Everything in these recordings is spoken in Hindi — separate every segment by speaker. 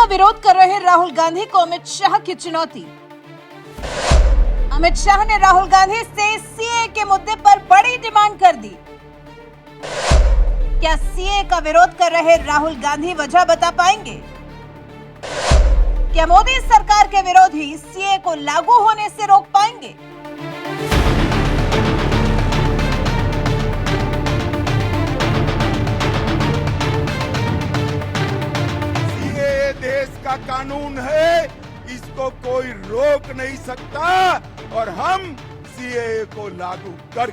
Speaker 1: का विरोध कर रहे राहुल गांधी को अमित शाह की चुनौती। अमित शाह ने राहुल गांधी से सीए के मुद्दे पर बड़ी डिमांड कर दी। क्या सीए का विरोध कर रहे राहुल गांधी वजह बता पाएंगे? क्या मोदी सरकार के विरोधी सीए को लागू होने से रोक पाएंगे?
Speaker 2: सीए देश का कानून है, इसको कोई रोक नहीं सकता और हम सीए को लागू कर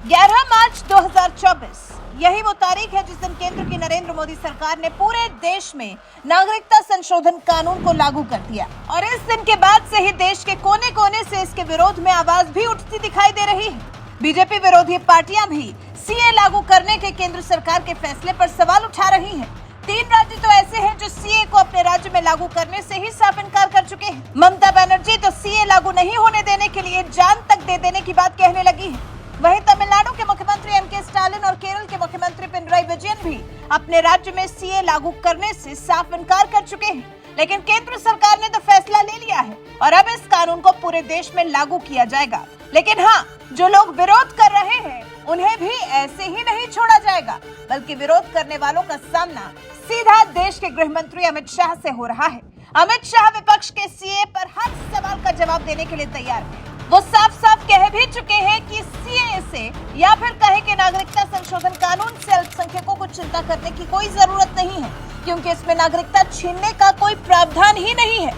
Speaker 1: 11 मार्च 2024 यही वो तारीख है जिस दिन केंद्र की नरेंद्र मोदी सरकार ने पूरे देश में नागरिकता संशोधन कानून को लागू कर दिया और इस दिन के बाद से ही देश के कोने कोने से इसके विरोध में आवाज भी उठती दिखाई दे रही है। बीजेपी विरोधी पार्टियां भी सीए लागू करने के केंद्र सरकार के फैसले पर सवाल उठा रही हैं। 3 राज्य तो ऐसे हैं जो सीए को अपने राज्य में लागू करने से ही साफ इनकार कर चुके हैं। ममता बनर्जी तो सीए लागू नहीं होने देने के लिए जान तक दे देने की बात कहने लगी है। वहीं तमिलनाडु के मुख्यमंत्री एम.के. स्टालिन और केरल के मुख्यमंत्री पिनराई विजयन भी अपने राज्य में सीए लागू करने से साफ इनकार कर चुके हैं। लेकिन केंद्र सरकार ने तो फैसला ले लिया है और अब इस कानून को पूरे देश में लागू किया जाएगा। लेकिन हाँ, जो लोग विरोध कर रहे हैं उन्हें भी ऐसे ही नहीं छोड़ा जाएगा, बल्कि विरोध करने वालों का सामना सीधा देश के गृह मंत्री अमित शाह से हो रहा है। अमित शाह विपक्ष के सीए पर हर सवाल का जवाब देने के लिए तैयार है। वो साफ साफ कह भी चुके हैं कि सीए से या फिर कहे कि नागरिकता संशोधन कानून से अल्पसंख्यकों को चिंता करने की कोई जरूरत नहीं है, क्योंकि इसमें नागरिकता छीनने का कोई प्रावधान ही नहीं है।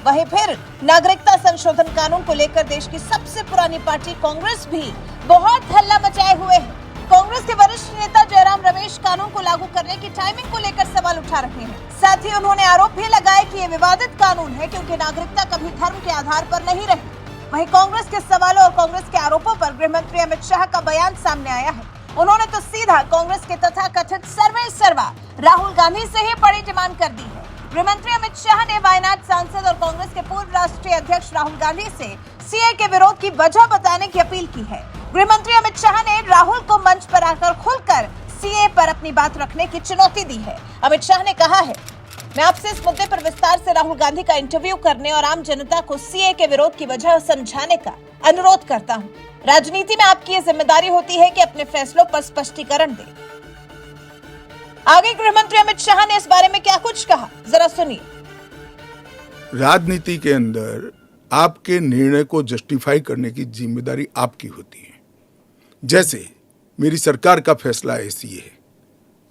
Speaker 1: वहीं फिर नागरिकता संशोधन कानून को लेकर देश की सबसे पुरानी पार्टी कांग्रेस भी बहुत हल्ला मचाए हुए है। कांग्रेस के वरिष्ठ नेता जयराम रमेश कानून को लागू करने की टाइमिंग को लेकर सवाल उठा रहे हैं। साथ ही उन्होंने आरोप भी लगाया कि ये विवादित कानून है क्योंकि नागरिकता कभी धर्म के आधार पर नहीं रही। वहीं कांग्रेस के सवालों और कांग्रेस के आरोपों पर गृह मंत्री अमित शाह का बयान सामने आया है। उन्होंने तो सीधा कांग्रेस के तथाकथित सर्वे सर्वा राहुल गांधी से ही बड़ी डिमांड कर दी है। गृह मंत्री अमित शाह ने वायनाड सांसद और कांग्रेस के पूर्व राष्ट्रीय अध्यक्ष राहुल गांधी से सीए के विरोध की वजह बताने की अपील की है। गृह मंत्री अमित शाह ने राहुल को मंच पर आकर खुलकर सीए पर अपनी बात रखने की चुनौती दी है। अमित शाह ने कहा है, मैं आपसे इस मुद्दे पर विस्तार से राहुल गांधी का इंटरव्यू करने और आम जनता को सीए के विरोध की वजह समझाने का अनुरोध करता हूं। राजनीति में आपकी ये जिम्मेदारी होती है कि अपने फैसलों पर स्पष्टीकरण दें। आगे गृह मंत्री अमित शाह ने इस बारे में क्या कुछ कहा, जरा सुनिए।
Speaker 2: राजनीति के अंदर आपके निर्णय को जस्टिफाई करने की जिम्मेदारी आपकी होती है। जैसे मेरी सरकार का फैसला ऐसी है,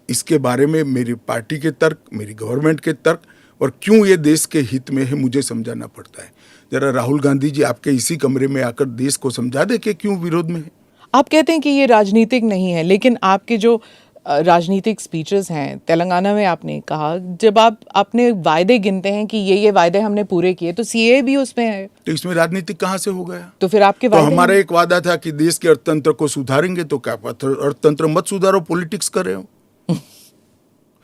Speaker 2: इसके बारे में मेरी पार्टी के तर्क, मेरी गवर्नमेंट के तर्क और क्यों ये देश के हित में है मुझे समझाना पड़ता है। जरा राहुल गांधी जी आपके इसी कमरे में आकर देश को समझा दे कि क्यों विरोध में है।
Speaker 3: आप कहते हैं कि ये राजनीतिक नहीं है, लेकिन आपके जो राजनीतिक स्पीचेस हैं, तेलंगाना में आपने कहा, जब आप अपने वायदे गिनते हैं कि ये वायदे हमने पूरे किए, तो सीए भी उसमें है, तो
Speaker 2: इसमें राजनीतिक कहाँ से हो गया?
Speaker 3: तो फिर आपके
Speaker 2: तो हमारा एक वादा था कि देश के अर्थतंत्र को सुधारेंगे, तो क्या अर्थतंत्र मत सुधारो, पॉलिटिक्स कर रहे हो।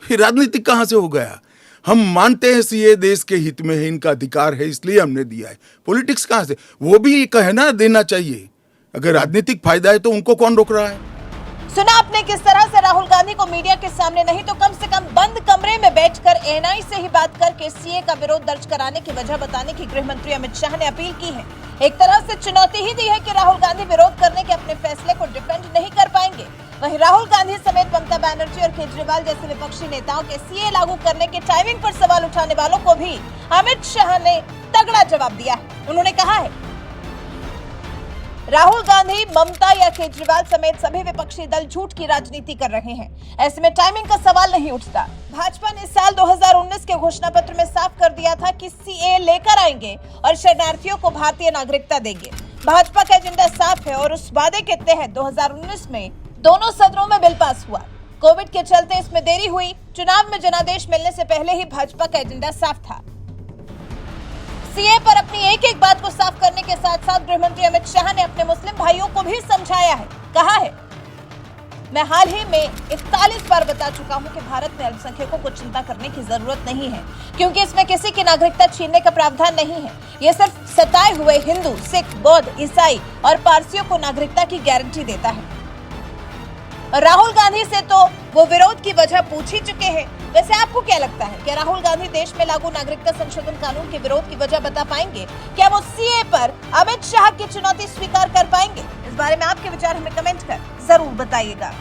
Speaker 2: फिर राजनीतिक कहाँ से हो गया? हम मानते हैं सीए देश के हित में है, इनका अधिकार है, इसलिए हमने दिया है। पॉलिटिक्स कहाँ से? वो भी कहना देना चाहिए। अगर राजनीतिक फायदा है तो उनको कौन रोक रहा है?
Speaker 1: सुना आपने किस तरह से राहुल गांधी को मीडिया के सामने नहीं तो कम से कम बंद कमरे में बैठकर एएनआई से ही बात करके सीए का विरोध दर्ज कराने की वजह बताने की गृह मंत्री अमित शाह ने अपील की है। एक तरह से चुनौती ही दी है कि राहुल गांधी विरोध करने के अपने फैसले को डिफेंड नहीं कर पाएंगे। वहीं राहुल गांधी समेत ममता बनर्जी और केजरीवाल जैसे विपक्षी नेताओं के सीए लागू करने के टाइमिंग पर सवाल उठाने वालों को भी अमित शाह ने तगड़ा जवाब दिया है। उन्होंने कहा है, राहुल गांधी, ममता या केजरीवाल समेत सभी विपक्षी दल झूठ की राजनीति कर रहे हैं। ऐसे में टाइमिंग का सवाल नहीं उठता। भाजपा ने साल 2019 के घोषणा पत्र में साफ कर दिया था कि सीए लेकर आएंगे और शरणार्थियों को भारतीय नागरिकता देंगे। भाजपा का एजेंडा साफ है और उस वादे के तहत 2019 में दोनों सदनों में बिल पास हुआ। कोविड के चलते इसमें देरी हुई। चुनाव में जनादेश मिलने से पहले ही भाजपा का एजेंडा साफ था। सीए पर अपनी एक एक बात को साफ करने के साथ साथ गृह मंत्री अमित शाह ने अपने मुस्लिम भाइयों को भी समझाया है। कहा है, मैं हाल ही में 41 बार बता चुका हूं कि भारत में अल्पसंख्यकों को चिंता करने की जरूरत नहीं है, क्योंकि इसमें किसी की नागरिकता छीनने का प्रावधान नहीं है। ये सिर्फ सताए हुए हिंदू, सिख, बौद्ध, ईसाई और पारसियों को नागरिकता की गारंटी देता है। राहुल गांधी से तो वो विरोध की वजह पूछ ही चुके हैं। वैसे आपको क्या लगता है, क्या राहुल गांधी देश में लागू नागरिकता संशोधन कानून के विरोध की वजह बता पाएंगे? क्या वो सीए पर अमित शाह की चुनौती स्वीकार कर पाएंगे? इस बारे में आपके विचार हमें कमेंट कर जरूर बताइएगा।